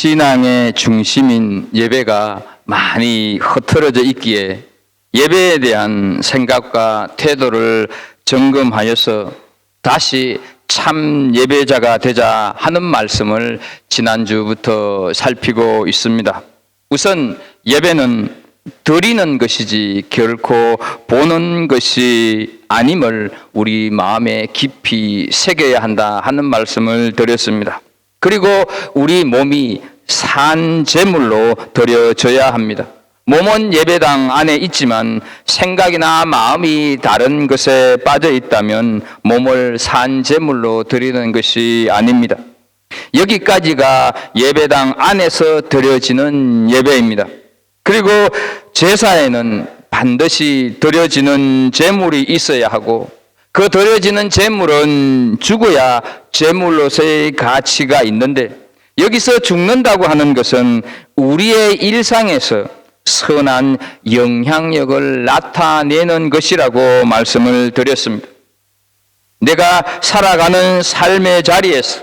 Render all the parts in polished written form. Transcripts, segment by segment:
신앙의 중심인 예배가 많이 흐트러져 있기에 예배에 대한 생각과 태도를 점검하여서 다시 참 예배자가 되자 하는 말씀을 지난주부터 살피고 있습니다. 우선 예배는 드리는 것이지 결코 보는 것이 아님을 우리 마음에 깊이 새겨야 한다 하는 말씀을 드렸습니다. 그리고 우리 몸이 산 제물로 드려져야 합니다. 몸은 예배당 안에 있지만 생각이나 마음이 다른 것에 빠져 있다면 몸을 산 제물로 드리는 것이 아닙니다. 여기까지가 예배당 안에서 드려지는 예배입니다. 그리고 제사에는 반드시 드려지는 제물이 있어야 하고 그 드려지는 제물은 죽어야 제물로서의 가치가 있는데 여기서 죽는다고 하는 것은 우리의 일상에서 선한 영향력을 나타내는 것이라고 말씀을 드렸습니다. 내가 살아가는 삶의 자리에서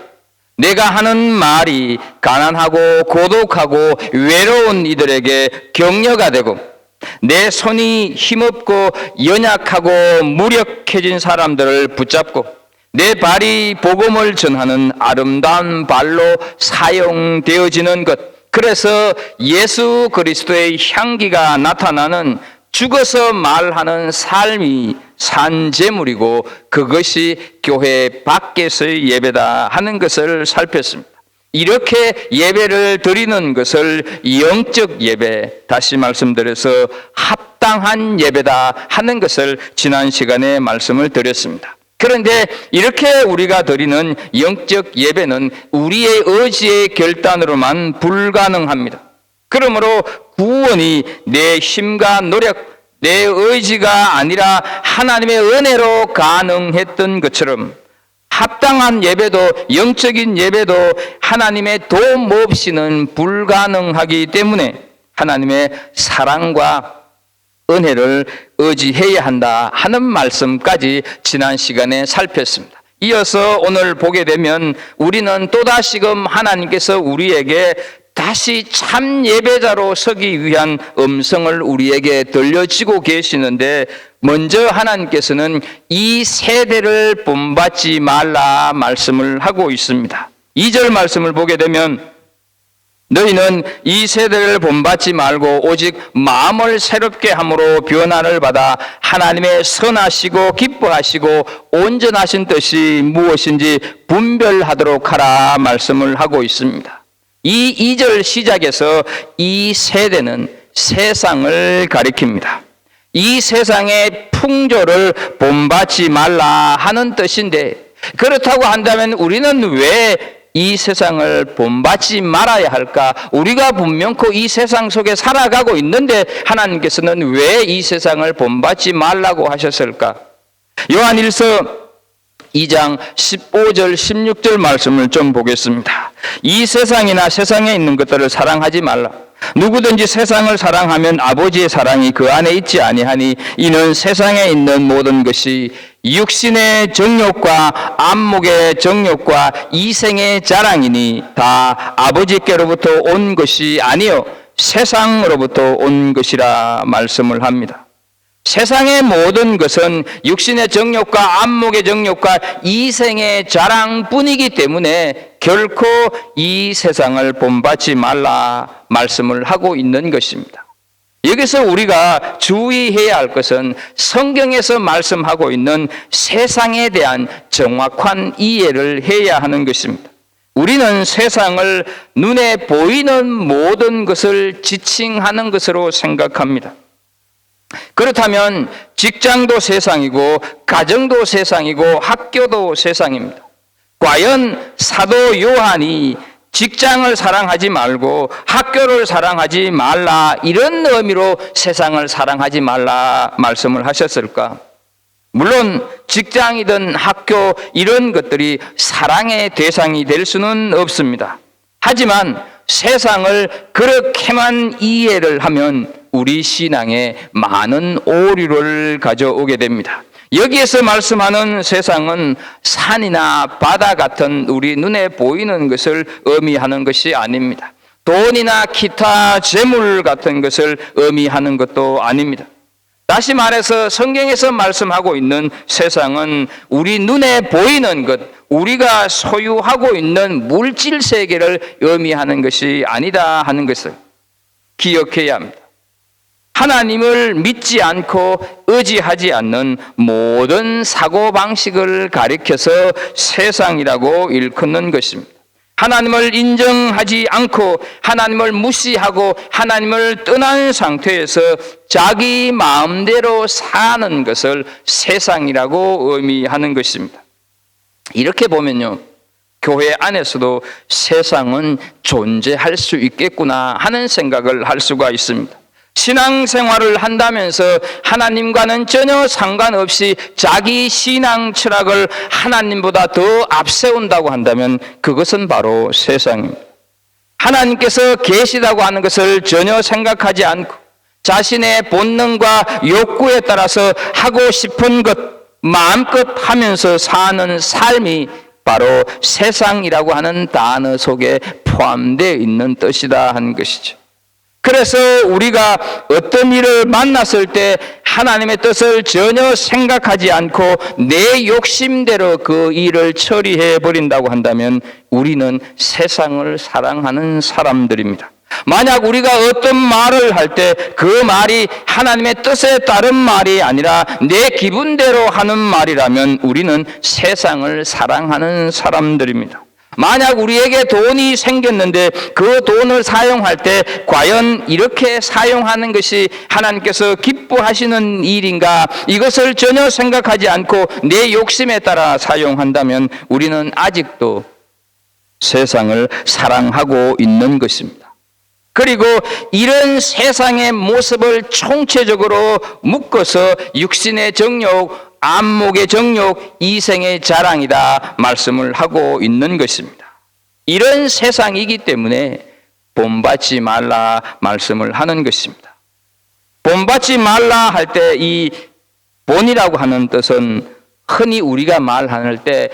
내가 하는 말이 가난하고 고독하고 외로운 이들에게 격려가 되고 내 손이 힘없고 연약하고 무력해진 사람들을 붙잡고 내 발이 복음을 전하는 아름다운 발로 사용되어지는 것, 그래서 예수 그리스도의 향기가 나타나는 죽어서 말하는 삶이 산제물이고 그것이 교회 밖에서의 예배다 하는 것을 살폈습니다. 이렇게 예배를 드리는 것을 영적 예배, 다시 말씀드려서 합당한 예배다 하는 것을 지난 시간에 말씀을 드렸습니다. 그런데 이렇게 우리가 드리는 영적 예배는 우리의 의지의 결단으로만 불가능합니다. 그러므로 구원이 내 힘과 노력, 내 의지가 아니라 하나님의 은혜로 가능했던 것처럼 합당한 예배도 영적인 예배도 하나님의 도움 없이는 불가능하기 때문에 하나님의 사랑과 은혜를 의지해야 한다 하는 말씀까지 지난 시간에 살폈습니다. 이어서 오늘 보게 되면 우리는 또다시금 하나님께서 우리에게 다시 참 예배자로 서기 위한 음성을 우리에게 들려주고 계시는데 먼저 하나님께서는 이 세대를 본받지 말라 말씀을 하고 있습니다. 2절 말씀을 보게 되면 너희는 이 세대를 본받지 말고 오직 마음을 새롭게 함으로 변화를 받아 하나님의 선하시고 기뻐하시고 온전하신 뜻이 무엇인지 분별하도록 하라 말씀을 하고 있습니다. 이 2절 시작에서 이 세대는 세상을 가리킵니다. 이 세상의 풍조를 본받지 말라 하는 뜻인데 그렇다고 한다면 우리는 왜 이 세상을 본받지 말아야 할까? 우리가 분명코 이 세상 속에 살아가고 있는데 하나님께서는 왜 이 세상을 본받지 말라고 하셨을까? 요한일서 2장 15절 16절 말씀을 좀 보겠습니다. 이 세상이나 세상에 있는 것들을 사랑하지 말라. 누구든지 세상을 사랑하면 아버지의 사랑이 그 안에 있지 아니하니 이는 세상에 있는 모든 것이 육신의 정욕과 안목의 정욕과 이생의 자랑이니 다 아버지께로부터 온 것이 아니요 세상으로부터 온 것이라 말씀을 합니다. 세상의 모든 것은 육신의 정욕과 안목의 정욕과 이생의 자랑뿐이기 때문에 결코 이 세상을 본받지 말라 말씀을 하고 있는 것입니다. 여기서 우리가 주의해야 할 것은 성경에서 말씀하고 있는 세상에 대한 정확한 이해를 해야 하는 것입니다. 우리는 세상을 눈에 보이는 모든 것을 지칭하는 것으로 생각합니다. 그렇다면 직장도 세상이고 가정도 세상이고 학교도 세상입니다. 과연 사도 요한이 직장을 사랑하지 말고 학교를 사랑하지 말라 이런 의미로 세상을 사랑하지 말라 말씀을 하셨을까? 물론 직장이든 학교 이런 것들이 사랑의 대상이 될 수는 없습니다. 하지만 세상을 그렇게만 이해를 하면 우리 신앙에 많은 오류를 가져오게 됩니다. 여기에서 말씀하는 세상은 산이나 바다 같은 우리 눈에 보이는 것을 의미하는 것이 아닙니다. 돈이나 기타 재물 같은 것을 의미하는 것도 아닙니다. 다시 말해서 성경에서 말씀하고 있는 세상은 우리 눈에 보이는 것, 우리가 소유하고 있는 물질 세계를 의미하는 것이 아니다 하는 것을 기억해야 합니다. 하나님을 믿지 않고 의지하지 않는 모든 사고방식을 가리켜서 세상이라고 일컫는 것입니다. 하나님을 인정하지 않고 하나님을 무시하고 하나님을 떠난 상태에서 자기 마음대로 사는 것을 세상이라고 의미하는 것입니다. 이렇게 보면요, 교회 안에서도 세상은 존재할 수 있겠구나 하는 생각을 할 수가 있습니다. 신앙생활을 한다면서 하나님과는 전혀 상관없이 자기 신앙 철학을 하나님보다 더 앞세운다고 한다면 그것은 바로 세상입니다. 하나님께서 계시다고 하는 것을 전혀 생각하지 않고 자신의 본능과 욕구에 따라서 하고 싶은 것 마음껏 하면서 사는 삶이 바로 세상이라고 하는 단어 속에 포함되어 있는 뜻이다 하는 것이죠. 그래서 우리가 어떤 일을 만났을 때 하나님의 뜻을 전혀 생각하지 않고 내 욕심대로 그 일을 처리해 버린다고 한다면 우리는 세상을 사랑하는 사람들입니다. 만약 우리가 어떤 말을 할 때 그 말이 하나님의 뜻에 따른 말이 아니라 내 기분대로 하는 말이라면 우리는 세상을 사랑하는 사람들입니다. 만약 우리에게 돈이 생겼는데 그 돈을 사용할 때 과연 이렇게 사용하는 것이 하나님께서 기뻐하시는 일인가, 이것을 전혀 생각하지 않고 내 욕심에 따라 사용한다면 우리는 아직도 세상을 사랑하고 있는 것입니다. 그리고 이런 세상의 모습을 총체적으로 묶어서 육신의 정욕, 안목의 정욕, 이생의 자랑이다 말씀을 하고 있는 것입니다. 이런 세상이기 때문에 본받지 말라 말씀을 하는 것입니다. 본받지 말라 할 때 이 본이라고 하는 뜻은 흔히 우리가 말할 때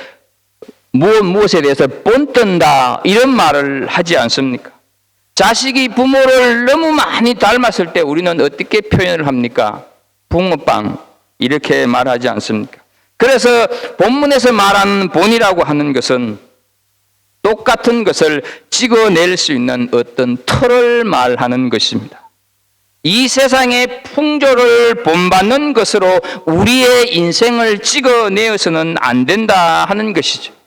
무엇에 대해서 본뜬다 이런 말을 하지 않습니까? 자식이 부모를 너무 많이 닮았을 때 우리는 어떻게 표현을 합니까? 붕어빵 이렇게 말하지 않습니까? 그래서 본문에서 말하는 본이라고 하는 것은 똑같은 것을 찍어낼 수 있는 어떤 틀을 말하는 것입니다. 이 세상의 풍조를 본받는 것으로 우리의 인생을 찍어내어서는 안 된다 하는 것이죠.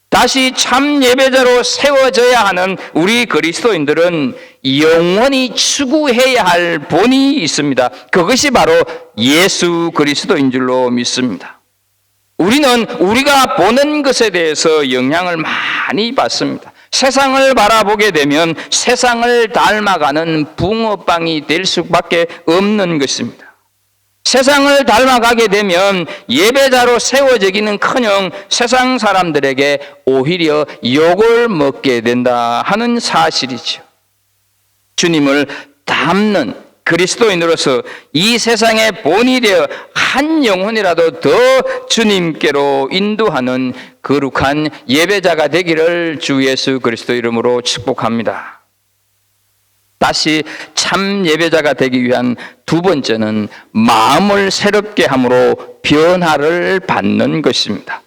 다시 참 예배자로 세워져야 하는 우리 그리스도인들은 영원히 추구해야 할 본이 있습니다. 그것이 바로 예수 그리스도인 줄로 믿습니다. 우리는 우리가 보는 것에 대해서 영향을 많이 받습니다. 세상을 바라보게 되면 세상을 닮아가는 붕어빵이 될 수밖에 없는 것입니다. 세상을 닮아가게 되면 예배자로 세워지기는커녕 세상 사람들에게 오히려 욕을 먹게 된다 하는 사실이죠. 주님을 닮는 그리스도인으로서 이 세상의 본이 되어 한 영혼이라도 더 주님께로 인도하는 거룩한 예배자가 되기를 주 예수 그리스도 이름으로 축복합니다. 다시 참 예배자가 되기 위한 두 번째는 마음을 새롭게 함으로 변화를 받는 것입니다.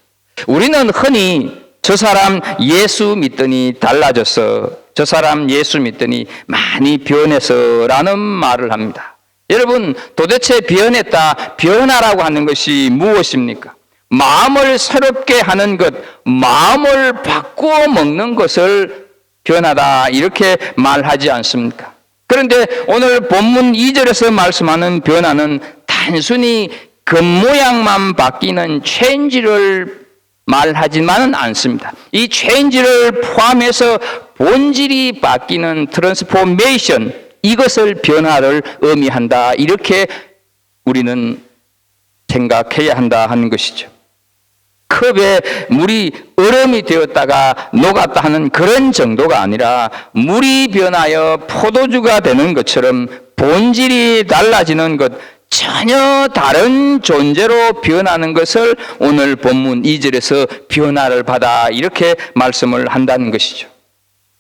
우리는 흔히 저 사람 예수 믿더니 달라졌어, 저 사람 예수 믿더니 많이 변해서 라는 말을 합니다. 여러분, 도대체 변했다, 변화라고 하는 것이 무엇입니까? 마음을 새롭게 하는 것, 마음을 바꾸어 먹는 것을 변하다 이렇게 말하지 않습니까? 그런데 오늘 본문 2절에서 말씀하는 변화는 단순히 겉모양만 바뀌는 체인지를 말하지만은 않습니다. 이 체인지를 포함해서 본질이 바뀌는 트랜스포메이션, 이것을 변화를 의미한다 이렇게 우리는 생각해야 한다 하는 것이죠. 컵에 물이 얼음이 되었다가 녹았다 하는 그런 정도가 아니라 물이 변하여 포도주가 되는 것처럼 본질이 달라지는 것, 전혀 다른 존재로 변하는 것을 오늘 본문 2절에서 변화를 받아 이렇게 말씀을 한다는 것이죠.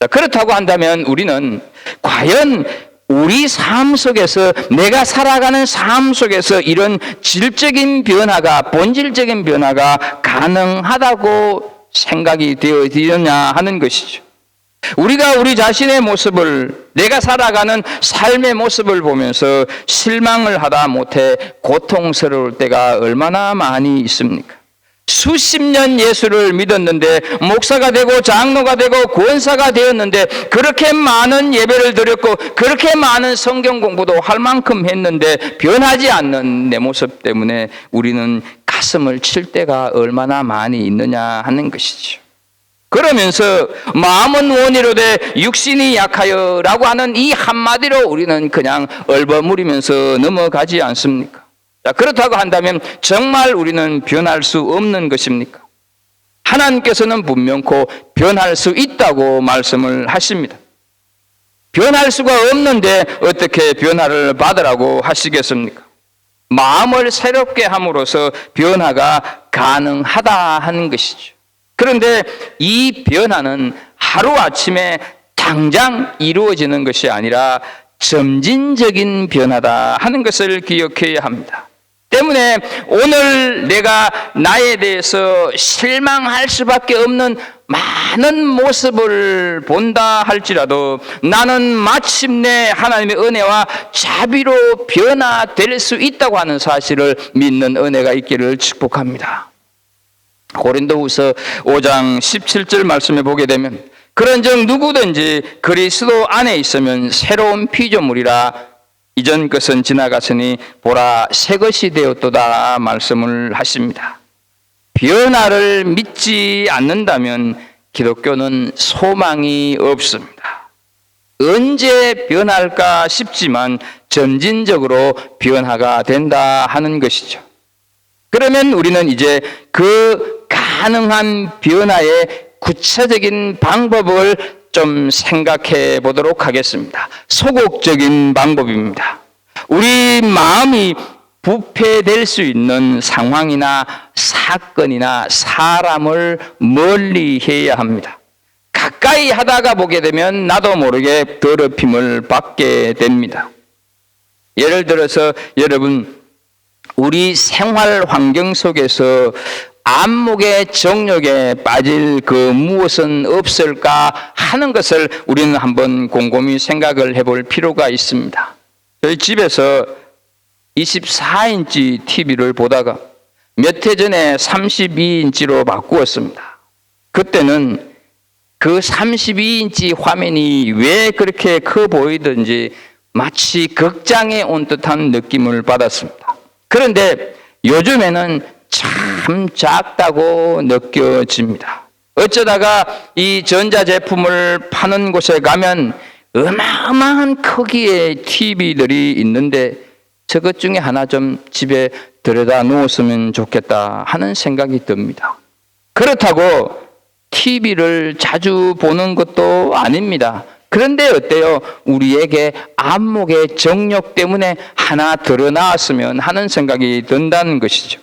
그렇다고 한다면 우리는 과연 우리 삶 속에서, 내가 살아가는 삶 속에서 이런 질적인 변화가, 본질적인 변화가 가능하다고 생각이 되어지느냐 하는 것이죠. 우리가 우리 자신의 모습을, 내가 살아가는 삶의 모습을 보면서 실망을 하다 못해 고통스러울 때가 얼마나 많이 있습니까? 수십 년 예수를 믿었는데, 목사가 되고 장로가 되고 권사가 되었는데, 그렇게 많은 예배를 드렸고 그렇게 많은 성경 공부도 할 만큼 했는데 변하지 않는 내 모습 때문에 우리는 가슴을 칠 때가 얼마나 많이 있느냐 하는 것이죠. 그러면서 마음은 원이로되 육신이 약하여 라고 하는 이 한마디로 우리는 그냥 얼버무리면서 넘어가지 않습니까? 자, 그렇다고 한다면 정말 우리는 변할 수 없는 것입니까? 하나님께서는 분명코 변할 수 있다고 말씀을 하십니다. 변할 수가 없는데 어떻게 변화를 받으라고 하시겠습니까? 마음을 새롭게 함으로써 변화가 가능하다 하는 것이죠. 그런데 이 변화는 하루아침에 당장 이루어지는 것이 아니라 점진적인 변화다 하는 것을 기억해야 합니다. 때문에 오늘 내가 나에 대해서 실망할 수밖에 없는 많은 모습을 본다 할지라도 나는 마침내 하나님의 은혜와 자비로 변화될 수 있다고 하는 사실을 믿는 은혜가 있기를 축복합니다. 고린도후서 5장 17절 말씀에 보게 되면, 그런즉 누구든지 그리스도 안에 있으면 새로운 피조물이라, 이전 것은 지나갔으니 보라 새 것이 되었도다 말씀을 하십니다. 변화를 믿지 않는다면 기독교는 소망이 없습니다. 언제 변할까 싶지만 점진적으로 변화가 된다 하는 것이죠. 그러면 우리는 이제 그 가능한 변화의 구체적인 방법을 좀 생각해 보도록 하겠습니다. 소극적인 방법입니다. 우리 마음이 부패될 수 있는 상황이나 사건이나 사람을 멀리 해야 합니다. 가까이 하다가 보게 되면 나도 모르게 더럽힘을 받게 됩니다. 예를 들어서 여러분, 우리 생활 환경 속에서 안목의 정욕에 빠질 그 무엇은 없을까 하는 것을 우리는 한번 곰곰이 생각을 해볼 필요가 있습니다. 저희 집에서 24인치 TV를 보다가 몇 해 전에 32인치로 바꾸었습니다. 그때는 그 32인치 화면이 왜 그렇게 커 보이든지 마치 극장에 온 듯한 느낌을 받았습니다. 그런데 요즘에는 참 작다고 느껴집니다. 어쩌다가 이 전자제품을 파는 곳에 가면 어마어마한 크기의 TV들이 있는데 저것 중에 하나 좀 집에 들여다 놓았으면 좋겠다 하는 생각이 듭니다. 그렇다고 TV를 자주 보는 것도 아닙니다. 그런데 어때요? 우리에게 안목의 정욕 때문에 하나 들여놨으면 하는 생각이 든다는 것이죠.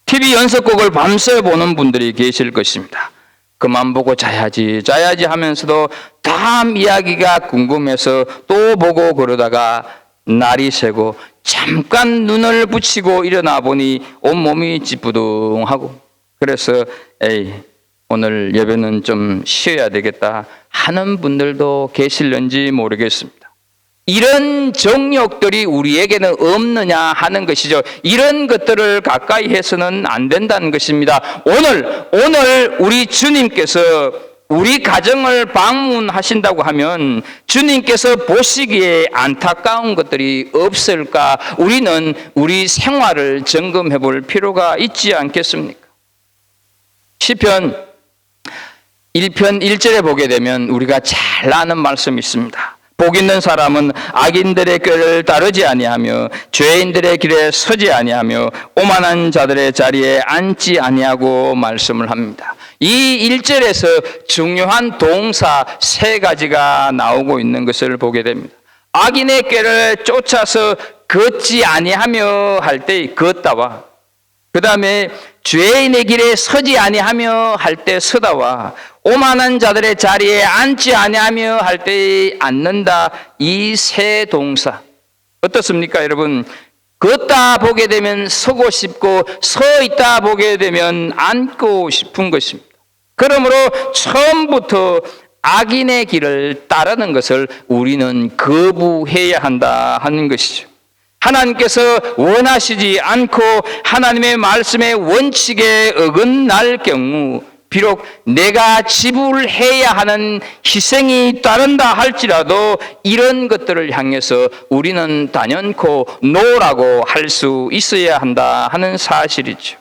TV 연속극을 밤새 보는 분들이 계실 것입니다. 그만 보고 자야지 하면서도 다음 이야기가 궁금해서 또 보고 그러다가 날이 새고 잠깐 눈을 붙이고 일어나 보니 온몸이 찌뿌둥하고, 그래서 오늘 예배는 좀 쉬어야 되겠다 하는 분들도 계실는지 모르겠습니다. 이런 정욕들이 우리에게는 없느냐 하는 것이죠. 이런 것들을 가까이 해서는 안 된다는 것입니다. 오늘 우리 주님께서 우리 가정을 방문하신다고 하면 주님께서 보시기에 안타까운 것들이 없을까? 우리는 우리 생활을 점검해 볼 필요가 있지 않겠습니까? 시편 1편 1절에 보게 되면 우리가 잘 아는 말씀이 있습니다. 복 있는 사람은 악인들의 꾀를 따르지 아니하며 죄인들의 길에 서지 아니하며 오만한 자들의 자리에 앉지 아니하고 말씀을 합니다. 이 1절에서 중요한 동사 3가지가 나오고 있는 것을 보게 됩니다. 악인의 꾀를 쫓아서 걷지 아니하며 할 때의 걷다와 그 다음에 죄인의 길에 서지 아니하며 할 때 서다와 오만한 자들의 자리에 앉지 아니하며 할 때 앉는다. 이 세 동사 어떻습니까, 여러분? 걷다 보게 되면 서고 싶고 서 있다 보게 되면 앉고 싶은 것입니다. 그러므로 처음부터 악인의 길을 따르는 것을 우리는 거부해야 한다 하는 것이죠. 하나님께서 원하시지 않고 하나님의 말씀의 원칙에 어긋날 경우 비록 내가 지불해야 하는 희생이 따른다 할지라도 이런 것들을 향해서 우리는 단연코 노라고 할 수 있어야 한다 하는 사실이죠.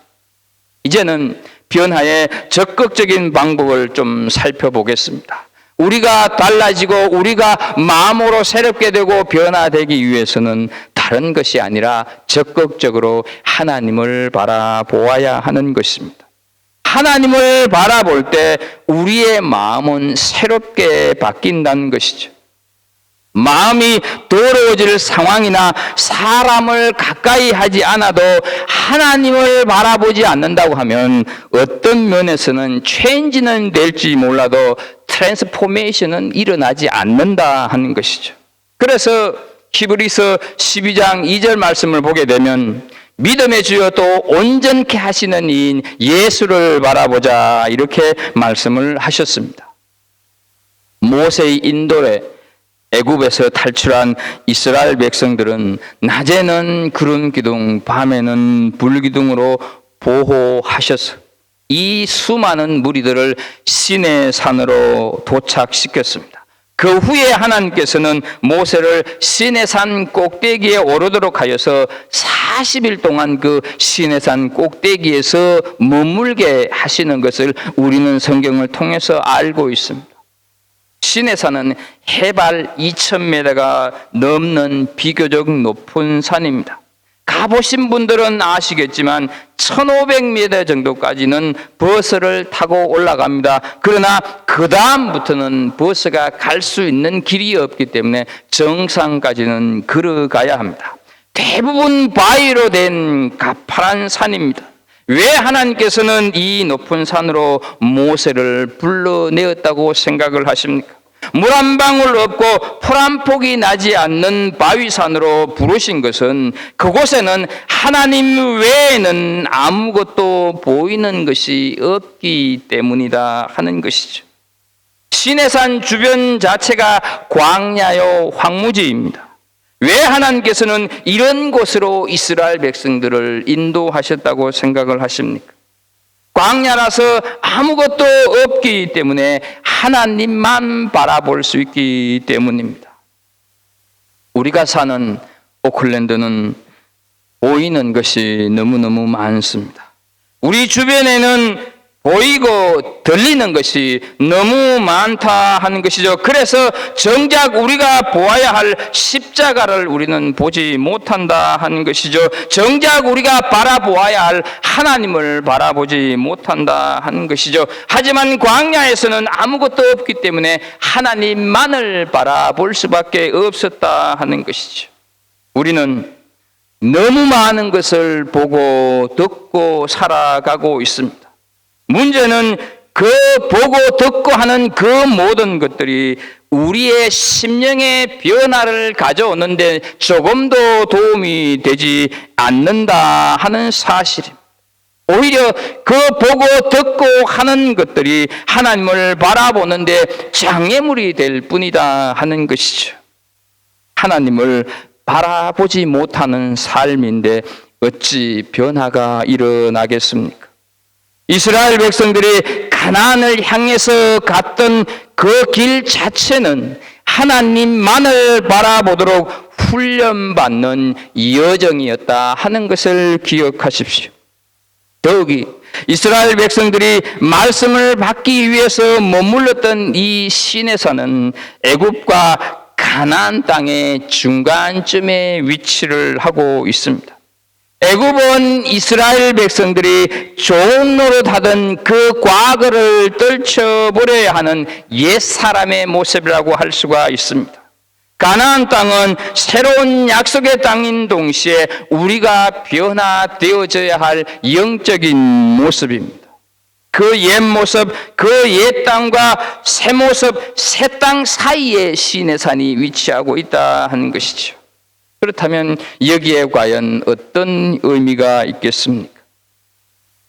이제는 변화의 적극적인 방법을 좀 살펴보겠습니다. 우리가 달라지고 우리가 마음으로 새롭게 되고 변화되기 위해서는 다른 것이 아니라 적극적으로 하나님을 바라보아야 하는 것입니다. 하나님을 바라볼 때 우리의 마음은 새롭게 바뀐다는 것이죠. 마음이 더러워질 상황이나 사람을 가까이 하지 않아도 하나님을 바라보지 않는다고 하면 어떤 면에서는 체인지는 될지 몰라도 트랜스포메이션은 일어나지 않는다 하는 것이죠. 그래서 히브리서 12장 2절 말씀을 보게 되면 믿음의 주여 또 온전케 하시는 이인 예수를 바라보자 이렇게 말씀을 하셨습니다. 모세의 인도에 애굽에서 탈출한 이스라엘 백성들은 낮에는 구름 기둥, 밤에는 불 기둥으로 보호하셔서 이 수많은 무리들을 시내 산으로 도착시켰습니다. 그 후에 하나님께서는 모세를 시내산 꼭대기에 오르도록 하여서 40일 동안 그 시내산 꼭대기에서 머물게 하시는 것을 우리는 성경을 통해서 알고 있습니다. 시내산은 해발 2000m가 넘는 비교적 높은 산입니다. 가보신 분들은 아시겠지만 1500m 정도까지는 버스를 타고 올라갑니다. 그러나 그 다음부터는 버스가 갈 수 있는 길이 없기 때문에 정상까지는 걸어가야 합니다. 대부분 바위로 된 가파른 산입니다. 왜 하나님께서는 이 높은 산으로 모세를 불러내었다고 생각을 하십니까? 물 한 방울 없고 풀 한 폭이 나지 않는 바위산으로 부르신 것은 그곳에는 하나님 외에는 아무것도 보이는 것이 없기 때문이다 하는 것이죠. 시내산 주변 자체가 광야요 황무지입니다. 왜 하나님께서는 이런 곳으로 이스라엘 백성들을 인도하셨다고 생각을 하십니까? 광야라서 아무것도 없기 때문에 하나님만 바라볼 수 있기 때문입니다. 우리가 사는 오클랜드는 보이는 것이 너무너무 많습니다. 우리 주변에는 보이고 들리는 것이 너무 많다 하는 것이죠. 그래서 정작 우리가 보아야 할 십자가를 우리는 보지 못한다 하는 것이죠. 정작 우리가 바라보아야 할 하나님을 바라보지 못한다 하는 것이죠. 하지만 광야에서는 아무것도 없기 때문에 하나님만을 바라볼 수밖에 없었다 하는 것이죠. 우리는 너무 많은 것을 보고 듣고 살아가고 있습니다. 문제는 그 보고 듣고 하는 그 모든 것들이 우리의 심령의 변화를 가져오는데 조금도 도움이 되지 않는다 하는 사실입니다. 오히려 그 보고 듣고 하는 것들이 하나님을 바라보는데 장애물이 될 뿐이다 하는 것이죠. 하나님을 바라보지 못하는 삶인데 어찌 변화가 일어나겠습니까? 이스라엘 백성들이 가나안을 향해서 갔던 그 길 자체는 하나님만을 바라보도록 훈련받는 여정이었다 하는 것을 기억하십시오. 더욱이 이스라엘 백성들이 말씀을 받기 위해서 머물렀던 이 시내산은 애굽과 가나안 땅의 중간쯤에 위치를 하고 있습니다. 애굽은 이스라엘 백성들이 좋은 노릇하던 그 과거를 떨쳐버려야 하는 옛사람의 모습이라고 할 수가 있습니다. 가나안 땅은 새로운 약속의 땅인 동시에 우리가 변화되어져야 할 영적인 모습입니다. 그 옛 모습, 그 옛 땅과 새 모습, 새 땅 사이에 시내산이 위치하고 있다 하는 것이죠. 그렇다면 여기에 과연 어떤 의미가 있겠습니까?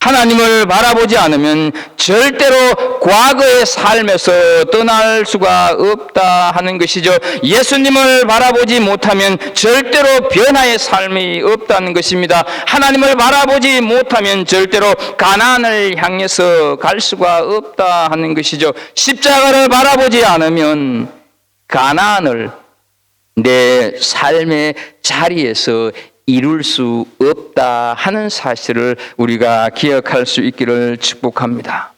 하나님을 바라보지 않으면 절대로 과거의 삶에서 떠날 수가 없다 하는 것이죠. 예수님을 바라보지 못하면 절대로 변화의 삶이 없다는 것입니다. 하나님을 바라보지 못하면 절대로 가나안을 향해서 갈 수가 없다 하는 것이죠. 십자가를 바라보지 않으면 가나안을 내 삶의 자리에서 이룰 수 없다 하는 사실을 우리가 기억할 수 있기를 축복합니다.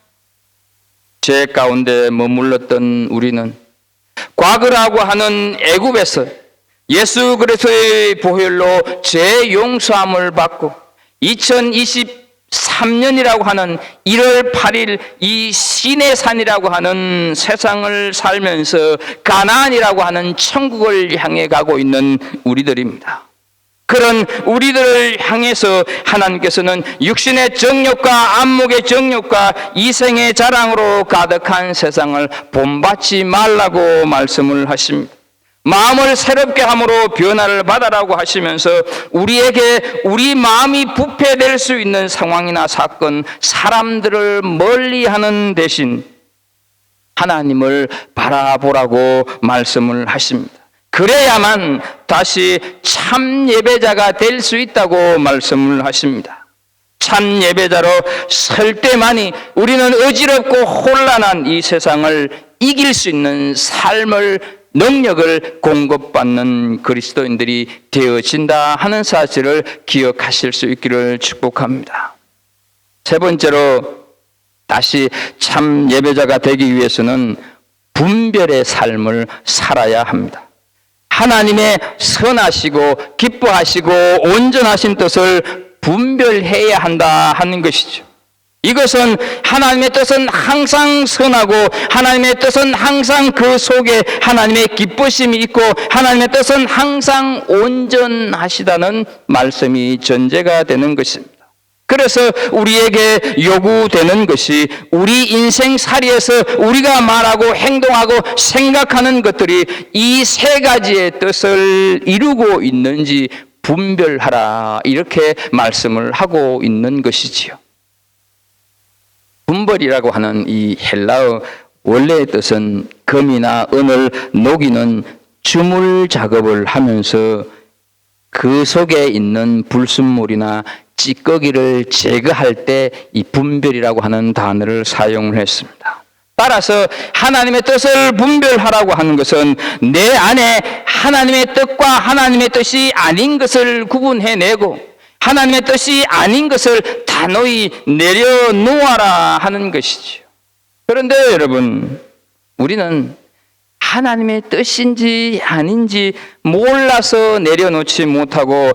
죄 가운데 머물렀던 우리는 과거라고 하는 애굽에서 예수 그리스도의 보혈로 죄 용서함을 받고 2023년이라고 하는 1월 8일 이 시내산이라고 하는 세상을 살면서 가나안이라고 하는 천국을 향해 가고 있는 우리들입니다. 그런 우리들을 향해서 하나님께서는 육신의 정욕과 안목의 정욕과 이생의 자랑으로 가득한 세상을 본받지 말라고 말씀을 하십니다. 마음을 새롭게 함으로 변화를 받아라고 하시면서 우리에게 우리 마음이 부패될 수 있는 상황이나 사건, 사람들을 멀리하는 대신 하나님을 바라보라고 말씀을 하십니다. 그래야만 다시 참 예배자가 될 수 있다고 말씀을 하십니다. 참 예배자로 설 때만이 우리는 어지럽고 혼란한 이 세상을 이길 수 있는 삶을 능력을 공급받는 그리스도인들이 되어진다 하는 사실을 기억하실 수 있기를 축복합니다. 세 번째로 다시 참 예배자가 되기 위해서는 분별의 삶을 살아야 합니다. 하나님의 선하시고 기뻐하시고 온전하신 뜻을 분별해야 한다 하는 것이죠. 이것은 하나님의 뜻은 항상 선하고 하나님의 뜻은 항상 그 속에 하나님의 기쁘심이 있고 하나님의 뜻은 항상 온전하시다는 말씀이 전제가 되는 것입니다. 그래서 우리에게 요구되는 것이 우리 인생살이에서 우리가 말하고 행동하고 생각하는 것들이 이 세 가지의 뜻을 이루고 있는지 분별하라 이렇게 말씀을 하고 있는 것이지요. 분별이라고 하는 이 헬라어 원래의 뜻은 금이나 은을 녹이는 주물 작업을 하면서 그 속에 있는 불순물이나 찌꺼기를 제거할 때 이 분별이라고 하는 단어를 사용을 했습니다. 따라서 하나님의 뜻을 분별하라고 하는 것은 내 안에 하나님의 뜻과 하나님의 뜻이 아닌 것을 구분해내고 하나님의 뜻이 아닌 것을 단호히 내려놓아라 하는 것이죠. 그런데 여러분, 우리는 하나님의 뜻인지 아닌지 몰라서 내려놓지 못하고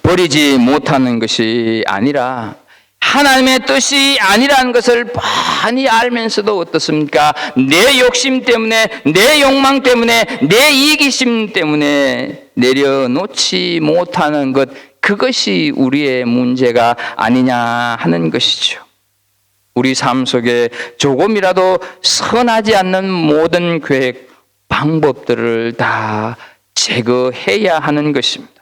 버리지 못하는 것이 아니라 하나님의 뜻이 아니라는 것을 뻔히 알면서도 어떻습니까? 내 욕심 때문에, 내 욕망 때문에, 내 이기심 때문에 내려놓지 못하는 것, 그것이 우리의 문제가 아니냐 하는 것이죠. 우리 삶 속에 조금이라도 선하지 않는 모든 계획, 방법들을 다 제거해야 하는 것입니다.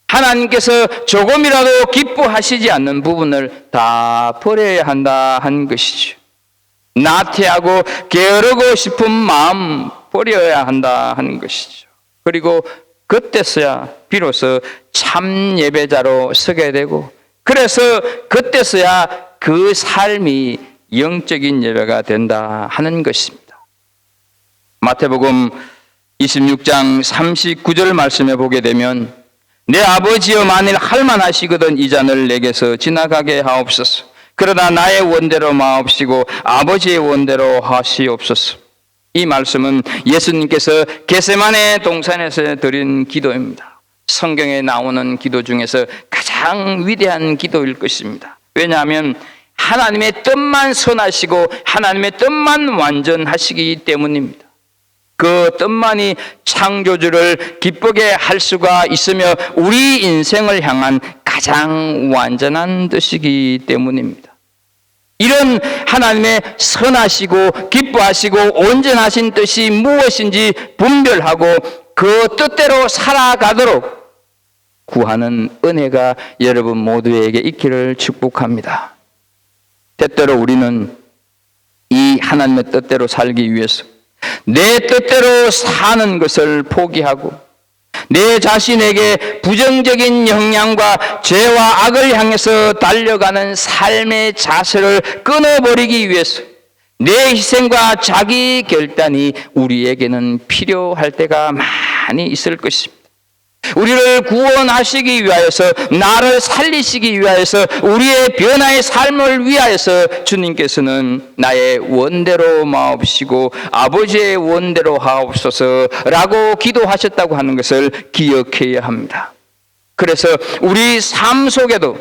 하나님께서 조금이라도 기뻐하시지 않는 부분을 다 버려야 한다 한 것이죠. 나태하고 게으르고 싶은 마음 버려야 한다 하는 것이죠. 그리고 그때서야 비로소 참 예배자로 서게 되고 그래서 그때서야 그 삶이 영적인 예배가 된다 하는 것입니다. 마태복음 26장 39절 말씀에 보게 되면 내 아버지여 만일 할만하시거든 이 잔을 내게서 지나가게 하옵소서. 그러나 나의 원대로 마옵시고 아버지의 원대로 하시옵소서. 이 말씀은 예수님께서 겟세마네 동산에서 드린 기도입니다. 성경에 나오는 기도 중에서 가장 위대한 기도일 것입니다. 왜냐하면 하나님의 뜻만 선하시고 하나님의 뜻만 완전하시기 때문입니다. 그 뜻만이 창조주를 기쁘게 할 수가 있으며 우리 인생을 향한 가장 완전한 뜻이기 때문입니다. 이런 하나님의 선하시고 기뻐하시고 온전하신 뜻이 무엇인지 분별하고 그 뜻대로 살아가도록 구하는 은혜가 여러분 모두에게 있기를 축복합니다. 때때로 우리는 이 하나님의 뜻대로 살기 위해서 내 뜻대로 사는 것을 포기하고 내 자신에게 부정적인 영향과 죄와 악을 향해서 달려가는 삶의 자세를 끊어버리기 위해서 내 희생과 자기 결단이 우리에게는 필요할 때가 많이 있을 것입니다. 우리를 구원하시기 위하여서, 나를 살리시기 위하여서, 우리의 변화의 삶을 위하여서 주님께서는 나의 원대로 마옵시고 아버지의 원대로 하옵소서라고 기도하셨다고 하는 것을 기억해야 합니다. 그래서 우리 삶 속에도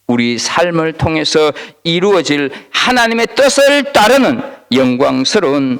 우리 삶을 통해서 이루어질 하나님의 뜻을 따르는 영광스러운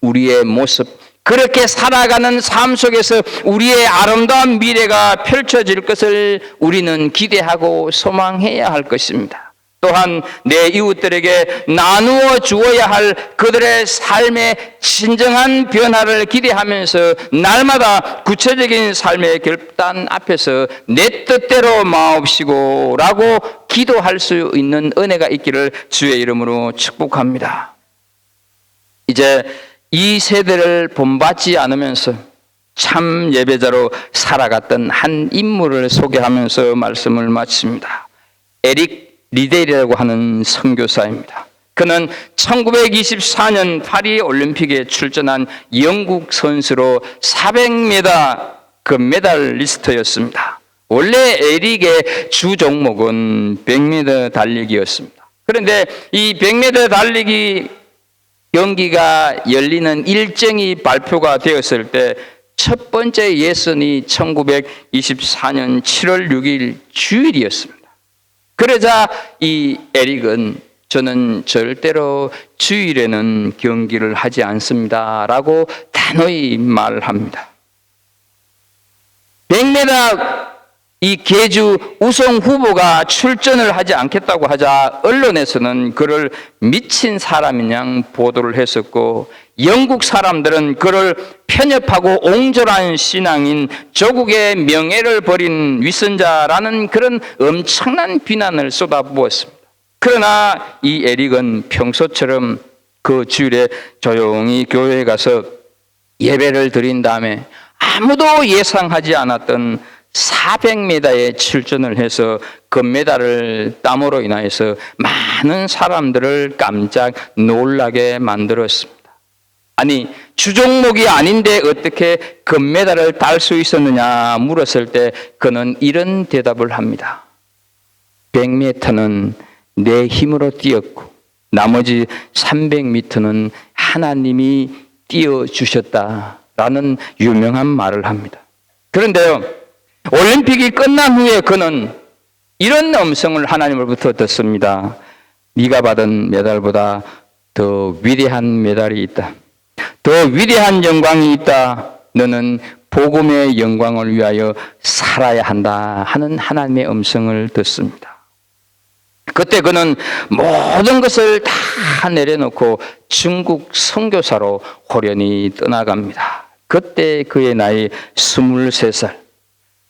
우리의 모습, 그렇게 살아가는 삶 속에서 우리의 아름다운 미래가 펼쳐질 것을 우리는 기대하고 소망해야 할 것입니다. 또한 내 이웃들에게 나누어 주어야 할 그들의 삶의 진정한 변화를 기대하면서 날마다 구체적인 삶의 결단 앞에서 내 뜻대로 마옵시고 라고 기도할 수 있는 은혜가 있기를 주의 이름으로 축복합니다. 이제 이 세대를 본받지 않으면서 참 예배자로 살아갔던 한 인물을 소개하면서 말씀을 마칩니다. 에릭 리델이라고 하는 선교사입니다. 그는 1924년 파리 올림픽에 출전한 영국 선수로 400m 금메달리스트였습니다. 원래 에릭의 주 종목은 100m 달리기였습니다. 그런데 이 100m 달리기 경기가 열리는 일정이 발표가 되었을 때 첫 번째 예선이 1924년 7월 6일 주일이었습니다. 그러자 이 에릭은 저는 절대로 주일에는 경기를 하지 않습니다 라고 단호히 말합니다. 100m 이 계주 우승 후보가 출전을 하지 않겠다고 하자 언론에서는 그를 미친 사람인 양 보도를 했었고, 영국 사람들은 그를 편협하고 옹졸한 신앙인, 조국의 명예를 버린 위선자라는 그런 엄청난 비난을 쏟아부었습니다. 그러나 이 에릭은 평소처럼 그 주일에 조용히 교회에 가서 예배를 드린 다음에 아무도 예상하지 않았던 400m에 출전을 해서 금메달을 땀으로 인하여서 많은 사람들을 깜짝 놀라게 만들었습니다. 아니, 주종목이 아닌데 어떻게 금메달을 딸 수 있었느냐 물었을 때 그는 이런 대답을 합니다. 100m는 내 힘으로 뛰었고 나머지 300m는 하나님이 띄워주셨다라는 유명한 말을 합니다. 그런데요, 올림픽이 끝난 후에 그는 이런 음성을 하나님으로부터 듣습니다. 네가 받은 메달보다 더 위대한 메달이 있다. 더 위대한 영광이 있다. 너는 복음의 영광을 위하여 살아야 한다 하는 하나님의 음성을 듣습니다. 그때 그는 모든 것을 다 내려놓고 중국 선교사로 호련히 떠나갑니다. 그때 그의 나이 23살.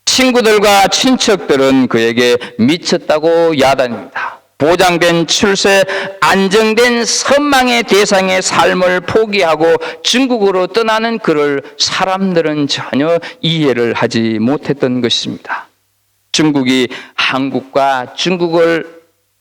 친구들과 친척들은 그에게 미쳤다고 야단입니다. 보장된 출세, 안정된 선망의 대상의 삶을 포기하고 중국으로 떠나는 그를 사람들은 전혀 이해를 하지 못했던 것입니다.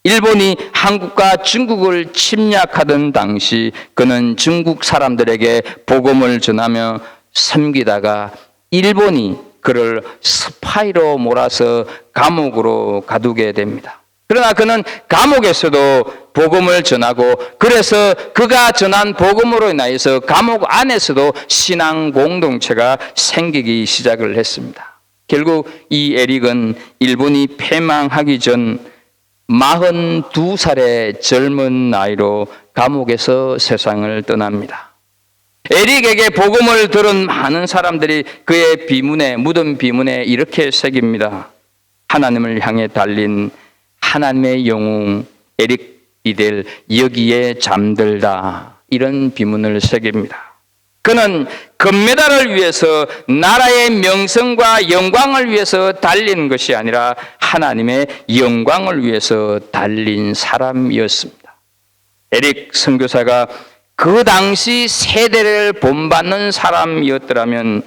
일본이 한국과 중국을 침략하던 당시 그는 중국 사람들에게 복음을 전하며 섬기다가 일본이 그를 스파이로 몰아서 감옥으로 가두게 됩니다. 그러나 그는 감옥에서도 복음을 전하고, 그래서 그가 전한 복음으로 인하여서 감옥 안에서도 신앙 공동체가 생기기 시작을 했습니다. 결국 이 에릭은 일본이 패망하기 전 42살의 젊은 나이로 감옥에서 세상을 떠납니다. 에릭에게 복음을 들은 많은 사람들이 그의 비문에, 묻은 비문에 이렇게 새깁니다. 하나님을 향해 달린 하나님의 영웅 에릭 이델 여기에 잠들다. 이런 비문을 새깁니다. 그는 금메달을 위해서, 나라의 명성과 영광을 위해서 달린 것이 아니라 하나님의 영광을 위해서 달린 사람이었습니다. 에릭 선교사가 그 당시 세대를 본받는 사람이었더라면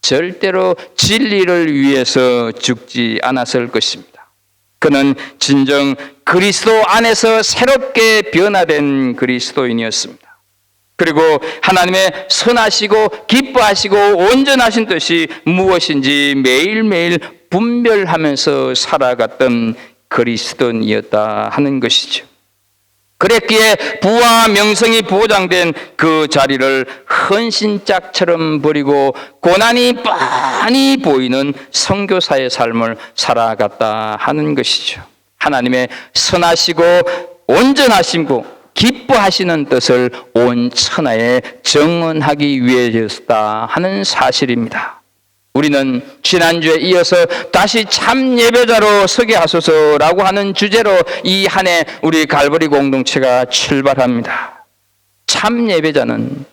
절대로 진리를 위해서 죽지 않았을 것입니다. 그는 진정 그리스도 안에서 새롭게 변화된 그리스도인이었습니다. 그리고 하나님의 선하시고 기뻐하시고 온전하신 뜻이 무엇인지 매일매일 분별하면서 살아갔던 그리스도인이었다 하는 것이죠. 그랬기에 부와 명성이 보장된 그 자리를 헌신짝처럼 버리고 고난이 뻔히 보이는 선교사의 삶을 살아갔다 하는 것이죠. 하나님의 선하시고 온전하시고 기뻐하시는 뜻을 온 천하에 정언하기 위해서다 하는 사실입니다. 우리는 지난주에 이어서 다시 참 예배자로 서게 하소서라고 하는 주제로 이 한 해 우리 갈보리 공동체가 출발합니다. 참 예배자는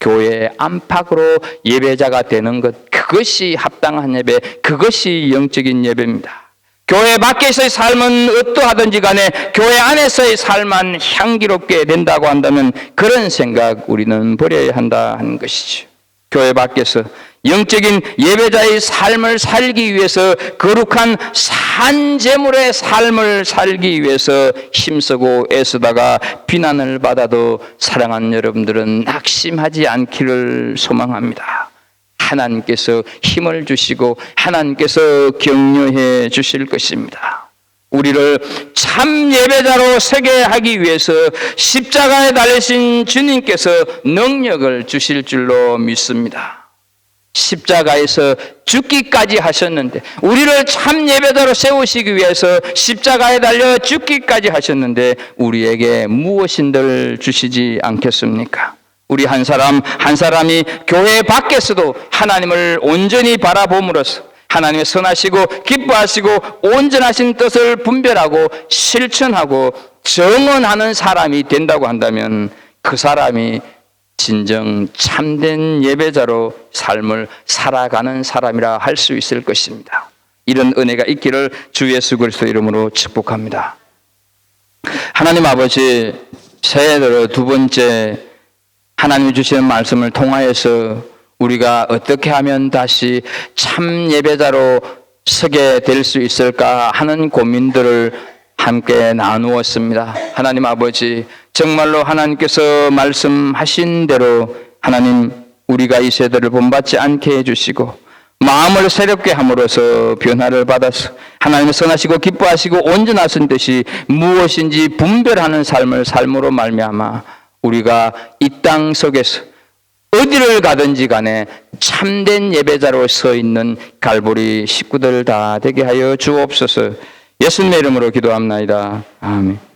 교회 안팎으로 예배자가 되는 것, 그것이 합당한 예배, 그것이 영적인 예배입니다. 교회 밖에서의 삶은 어떠하든지 간에 교회 안에서의 삶만 향기롭게 된다고 한다면 그런 생각 우리는 버려야 한다 하는 것이죠. 교회 밖에서 영적인 예배자의 삶을 살기 위해서, 거룩한 산제물의 삶을 살기 위해서 힘쓰고 애쓰다가 비난을 받아도 사랑하는 여러분들은 낙심하지 않기를 소망합니다. 하나님께서 힘을 주시고 하나님께서 격려해 주실 것입니다. 우리를 참 예배자로 서게 하기 위해서 십자가에 달리신 주님께서 능력을 주실 줄로 믿습니다. 십자가에서 죽기까지 하셨는데, 우리를 참 예배자로 세우시기 위해서 십자가에 달려 죽기까지 하셨는데 우리에게 무엇인들 주시지 않겠습니까? 우리 한 사람 한 사람이 교회 밖에서도 하나님을 온전히 바라봄으로써 하나님의 선하시고 기뻐하시고 온전하신 뜻을 분별하고 실천하고 정언하는 사람이 된다고 한다면 그 사람이 진정 참된 예배자로 삶을 살아가는 사람이라 할 수 있을 것입니다. 이런 은혜가 있기를 주 예수 그리스도 이름으로 축복합니다. 하나님 아버지, 새해 들어 두 번째 하나님이 주시는 말씀을 통하여서 우리가 어떻게 하면 다시 참 예배자로 서게 될 수 있을까 하는 고민들을 함께 나누었습니다. 하나님 아버지, 정말로 하나님께서 말씀하신 대로 하나님 우리가 이 세대를 본받지 않게 해주시고 마음을 새롭게 함으로써 변화를 받아서 하나님의 선하시고 기뻐하시고 온전하신 뜻이 무엇인지 분별하는 삶을 삶으로 말미암아 우리가 이 땅 속에서 어디를 가든지 간에 참된 예배자로 서 있는 갈보리 식구들 다 되게 하여 주옵소서. 예수님의 이름으로 기도합나이다. 아멘.